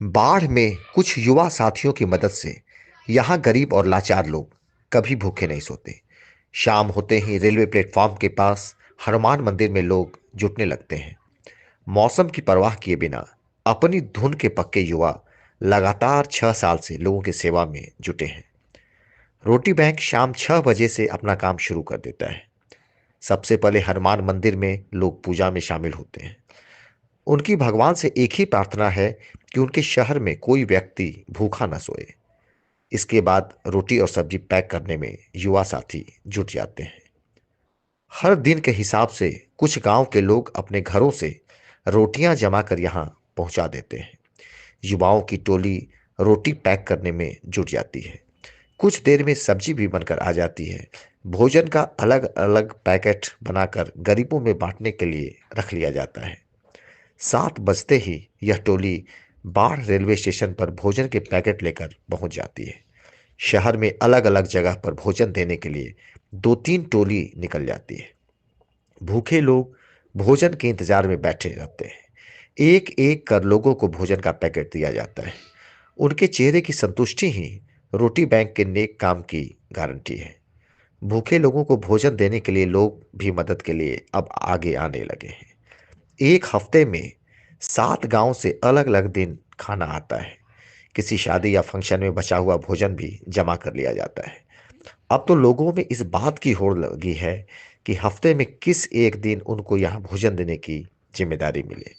बाढ़ में कुछ युवा साथियों की मदद से यहाँ गरीब और लाचार लोग कभी भूखे नहीं सोते। शाम होते ही रेलवे प्लेटफॉर्म के पास हनुमान मंदिर में लोग जुटने लगते हैं। मौसम की परवाह किए बिना अपनी धुन के पक्के युवा लगातार 6 साल से लोगों की सेवा में जुटे हैं। रोटी बैंक शाम 6 बजे से अपना काम शुरू कर देता है। सबसे पहले हनुमान मंदिर में लोग पूजा में शामिल होते हैं। उनकी भगवान से एक ही प्रार्थना है कि उनके शहर में कोई व्यक्ति भूखा न सोए। इसके बाद रोटी और सब्जी पैक करने में युवा साथी जुट जाते हैं। हर दिन के हिसाब से कुछ गांव के लोग अपने घरों से रोटियां जमा कर यहां पहुंचा देते हैं। युवाओं की टोली रोटी पैक करने में जुट जाती है। कुछ देर में सब्जी भी बनकर आ जाती है। भोजन का अलग अलग पैकेट बनाकर गरीबों में बांटने के लिए रख लिया जाता है। 7 बजते ही यह टोली बाढ़ रेलवे स्टेशन पर भोजन के पैकेट लेकर पहुंच जाती है। शहर में अलग अलग जगह पर भोजन देने के लिए 2-3 टोली निकल जाती है। भूखे लोग भोजन के इंतजार में बैठे रहते हैं। एक एक कर लोगों को भोजन का पैकेट दिया जाता है। उनके चेहरे की संतुष्टि ही रोटी बैंक के नेक काम की गारंटी है। भूखे लोगों को भोजन देने के लिए लोग भी मदद के लिए अब आगे आने लगे हैं। एक हफ्ते में 7 गांव से अलग अलग दिन खाना आता है। किसी शादी या फंक्शन में बचा हुआ भोजन भी जमा कर लिया जाता है। अब तो लोगों में इस बात की होड़ लगी है कि हफ्ते में किस एक दिन उनको यहाँ भोजन देने की जिम्मेदारी मिले।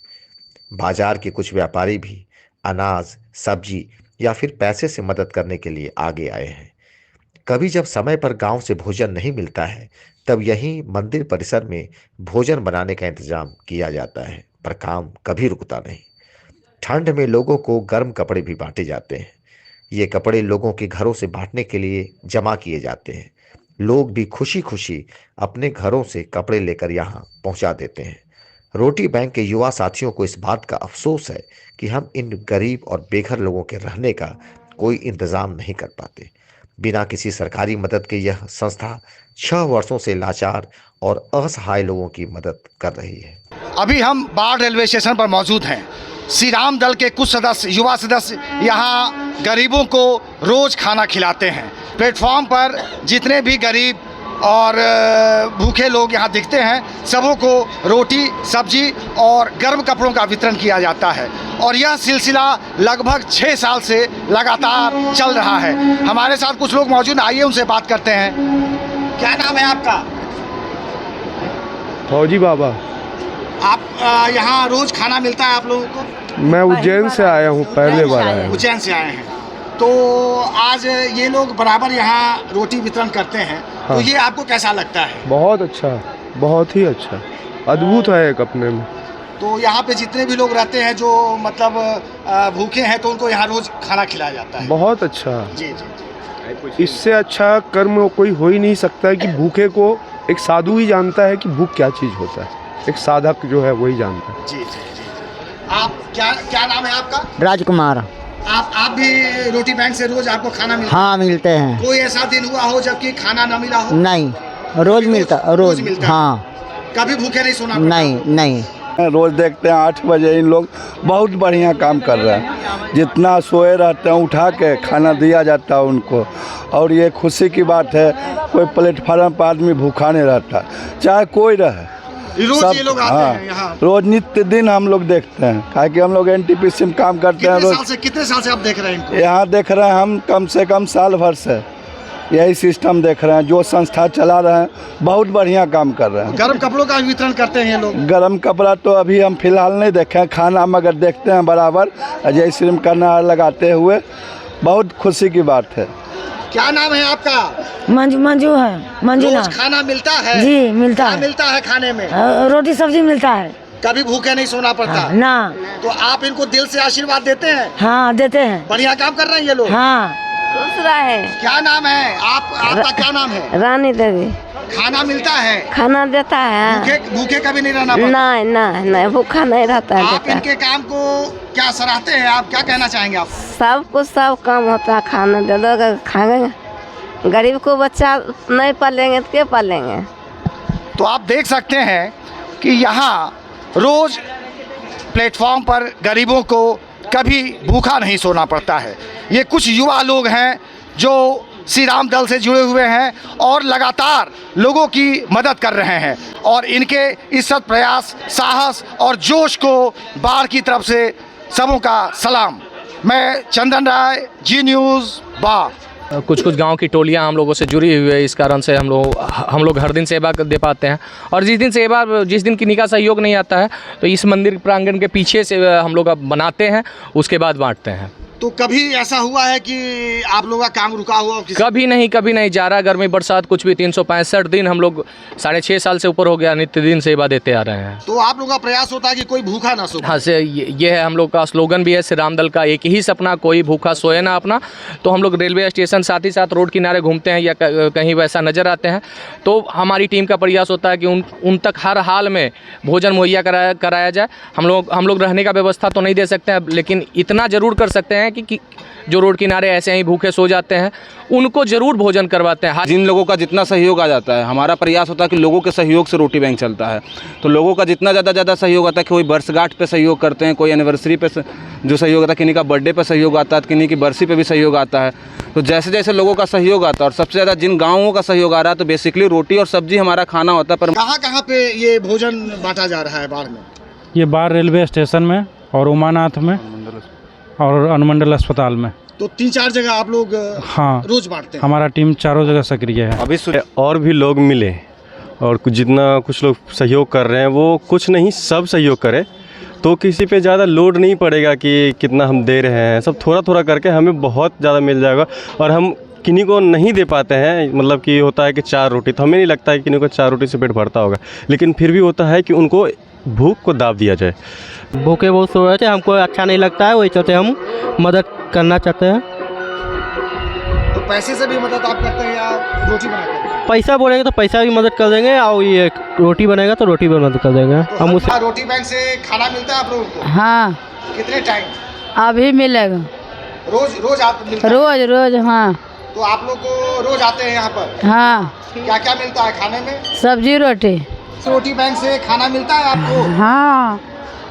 बाजार के कुछ व्यापारी भी अनाज, सब्जी या फिर पैसे से मदद करने के लिए आगे आए हैं। कभी जब समय पर गांव से भोजन नहीं मिलता है, तब यहीं मंदिर परिसर में भोजन बनाने का इंतजाम किया जाता है, पर काम कभी रुकता नहीं। ठंड में लोगों को गर्म कपड़े भी बांटे जाते हैं। ये कपड़े लोगों के घरों से बांटने के लिए जमा किए जाते हैं। लोग भी खुशी खुशी अपने घरों से कपड़े लेकर यहाँ पहुँचा देते हैं। रोटी बैंक के युवा साथियों को इस बात का अफसोस है कि हम इन गरीब और बेघर लोगों के रहने का कोई इंतजाम नहीं कर पाते। बिना किसी सरकारी मदद के यह संस्था 6 वर्षों से लाचार और असहाय लोगों की मदद कर रही है। अभी हम बाढ़ रेलवे स्टेशन पर मौजूद हैं। श्री राम दल के कुछ सदस्य, युवा सदस्य यहाँ गरीबों को रोज़ खाना खिलाते हैं। प्लेटफॉर्म पर जितने भी गरीब और भूखे लोग यहाँ दिखते हैं, सबों को रोटी, सब्जी और गर्म कपड़ों का वितरण किया जाता है और यह सिलसिला लगभग 6 साल से लगातार चल रहा है। हमारे साथ कुछ लोग मौजूद हैं, आइए उनसे बात करते हैं। क्या नाम है आपका? फौजी बाबा। आप यहाँ रोज़ खाना मिलता है आप लोगों को? मैं उज्जैन से आया हूँ, पहले बार आया हूँ। उज्जैन से आए हैं, तो आज ये लोग बराबर यहाँ रोटी वितरण करते हैं। हाँ। तो ये आपको कैसा लगता है? बहुत अच्छा, बहुत ही अच्छा, अद्भुत है एक अपने में। तो यहाँ पे जितने भी लोग रहते हैं जो मतलब भूखे हैं, तो उनको यहाँ रोज खाना खिलाया जाता है। बहुत अच्छा। जी जी। इससे अच्छा कर्म कोई हो ही नहीं सकता है कि भूखे को एक साधु ही जानता है कि भूख क्या चीज़ होता है। एक साधक जो है वही जानता है। जी जी जी। आप क्या नाम है आपका? राजकुमार। आप भी रोटी बैंक से रोज आपको खाना मिलता है? हाँ, मिलते हैं। कोई ऐसा दिन हुआ हो जबकि खाना ना मिला हो? नहीं, रोज मिलता, रोज मिलता है। हाँ। कभी भूखे नहीं सोना पड़ता? नहीं। रोज़ देखते हैं 8 बजे इन लोग बहुत बढ़िया काम कर रहे हैं। जितना सोए रहते हैं उठा के खाना दिया जाता है उनको, और ये खुशी की बात है। कोई प्लेटफार्म पर आदमी भूखा नहीं रहता, चाहे कोई रहे। रोज ये लोग आते हैं यहाँ? रोज नित्य दिन हम लोग देखते हैं, काहे कि हम लोग NTPC में काम करते हैं रोज। कितने साल से आप देख रहे हैं इनको? यहाँ देख रहे हैं हम कम से कम साल भर से यही सिस्टम देख रहे हैं। जो संस्था चला रहे हैं बहुत बढ़िया काम कर रहे हैं। गर्म कपड़ों का वितरण करते हैं ये लोग? गर्म कपड़ा तो अभी हम फिलहाल नहीं देखे हैं, खाना मगर देखते हैं बराबर अजय श्री करना लगाते हुए। बहुत खुशी की बात है। क्या नाम है आपका? मंजू है। मंजुला। रोज खाना मिलता है? जी मिलता क्या है। मिलता है खाने में? रोटी सब्जी मिलता है। कभी भूखे नहीं सोना पड़ता? हाँ, ना। तो आप इनको दिल से आशीर्वाद देते हैं? हाँ, देते हैं। बढ़िया काम कर रहे हैं ये लोग। हाँ। दूसरा है। क्या नाम है आपका? क्या नाम है? रानी देवी। खाना मिलता है? खाना देता है। भूखे कभी नहीं रहना पड़ता? नहीं, भूखा नहीं रहता है। आप इनके काम को क्या सराहते हैं? आप क्या कहना चाहेंगे? आप सब कुछ सब काम होता है, खाना दे दो खाएंगे। गरीब को बच्चा नहीं पालेंगे तो क्या पालेंगे? तो आप देख सकते हैं कि यहाँ रोज प्लेटफॉर्म पर गरीबों को कभी भूखा नहीं सोना पड़ता है। ये कुछ युवा लोग हैं जो श्री राम दल से जुड़े हुए हैं और लगातार लोगों की मदद कर रहे हैं, और इनके इस सत प्रयास, साहस और जोश को बाढ़ की तरफ से सबों का सलाम। मैं चंदन राय, जी न्यूज़, बाढ़। कुछ गांव की टोलियां हम लोगों से जुड़ी हुई है, इस कारण से हम लोग हर दिन सेवा दे पाते हैं। और जिस दिन किन्हीं का सहयोग नहीं आता है तो इस मंदिर प्रांगण के पीछे से हम लोग बनाते हैं, उसके बाद बांटते हैं। तो कभी ऐसा हुआ है कि आप लोगों का काम रुका हुआ हो? कभी नहीं। जाड़ा, गर्मी, बरसात कुछ भी 365 दिन हम लोग 6.5 साल से ऊपर हो गया नित्य दिन सेवा देते आ रहे हैं। तो आप लोगों का प्रयास होता है कि कोई भूखा ना सोए? हाँ, से ये है हम लोग का स्लोगन भी है श्री राम दल का, एक ही सपना, कोई भूखा सोए ना अपना। तो हम लोग रेलवे स्टेशन साथ ही साथ रोड किनारे घूमते हैं या कहीं वैसा नज़र आते हैं तो हमारी टीम का प्रयास होता है कि उन तक हर हाल में भोजन मुहैया कराया जाए। हम लोग रहने का व्यवस्था तो नहीं दे सकते हैं, लेकिन इतना ज़रूर कर सकते हैं कि जो रोड किनारे ऐसे ही भूखे सो जाते हैं उनको ज़रूर भोजन करवाते हैं। जिन लोगों का जितना सहयोग आ जाता है, हमारा प्रयास होता है कि लोगों के सहयोग से रोटी बैंक चलता है। तो लोगों का जितना ज़्यादा सहयोग आता है, कोई वर्षगांठ पे सहयोग करते हैं, कोई एनिवर्सरी पे जो सहयोग आता है, किन्हीं का बर्थडे पे सहयोग आता है, किन्हीं की बरसी पे भी सहयोग आता है। तो जैसे जैसे लोगों का सहयोग आता है, और सबसे ज़्यादा जिन गाँवों का सहयोग आ रहा है, तो बेसिकली रोटी और सब्जी हमारा खाना होता है। पर कहाँ पे ये भोजन बांटा जा रहा है बाढ़ में? ये बाढ़ रेलवे स्टेशन में और उमानाथ में और अनुमंडल अस्पताल में। तो 3-4 जगह आप लोग हाँ रोज बांटते हैं? हमारा टीम चारों जगह सक्रिय है। अभी और भी लोग मिले और कुछ लोग सहयोग कर रहे हैं, वो कुछ नहीं सब सहयोग करें तो किसी पे ज़्यादा लोड नहीं पड़ेगा कि कितना हम दे रहे हैं। सब थोड़ा थोड़ा करके हमें बहुत ज़्यादा मिल जाएगा। और हम किन्हीं को नहीं दे पाते हैं, मतलब कि होता है कि 4 रोटी, तो हमें नहीं लगता है कि किन्हीं को 4 रोटी से पेट भरता होगा, लेकिन फिर भी होता है कि उनको भूख को दाब दिया जाए। भूखे बहुत सो रहे थे, हमको अच्छा नहीं लगता है, वही चलते हम मदद करना चाहते हैं। तो पैसे से भी मदद आप करते हैं या रोटी बनाते हैं? पैसा बोलेंगे तो पैसा भी मदद कर देंगे, और ये रोटी बनेगा तो रोटी भी मदद कर देंगे। तो हम उससे रोटी बैंक से खाना मिलता है आप लोगों को? हाँ, कितने टाइम? अभी मिलेगा। रोज आप मिलता है? रोज हाँ। तो आप लोग को रोज आते हैं यहाँ पर? हाँ। क्या क्या मिलता है खाने में? सब्जी रोटी। रोटी बैंक से खाना मिलता है आपको? हाँ,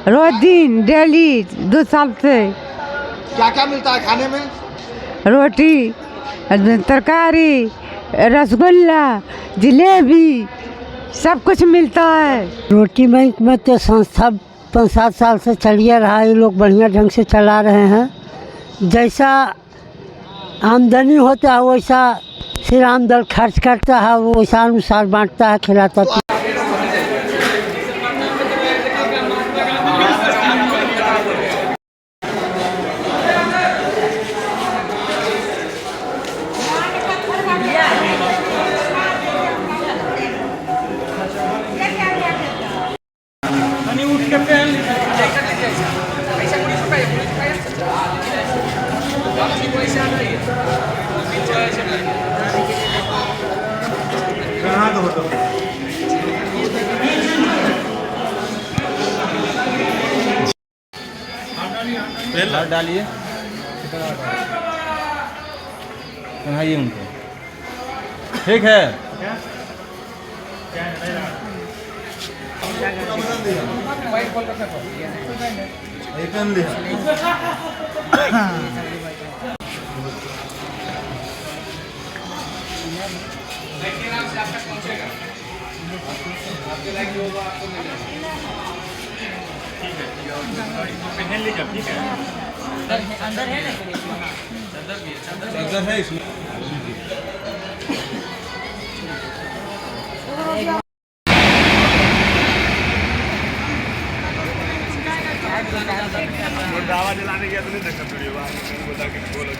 रोज दिन डेली 2 साल से। क्या क्या मिलता है खाने में? रोटी, तरकारी, रसगुल्ला, जलेबी, सब कुछ मिलता है। रोटी बैंक में तो संस्था 5-7 साल से चलिए रहा है, ये लोग बढ़िया ढंग से चला रहे हैं। जैसा आमदनी होता है वैसा श्री राम दल खर्च करता है, वो वैसा अनुसार बांटता है, खिलाता है। डालिए पहनाइए उनको, ठीक है। अंदर है ना, चादर है इसमें। दावा दिलाने गया तो नहीं देखा वीडियो बता के बोलो।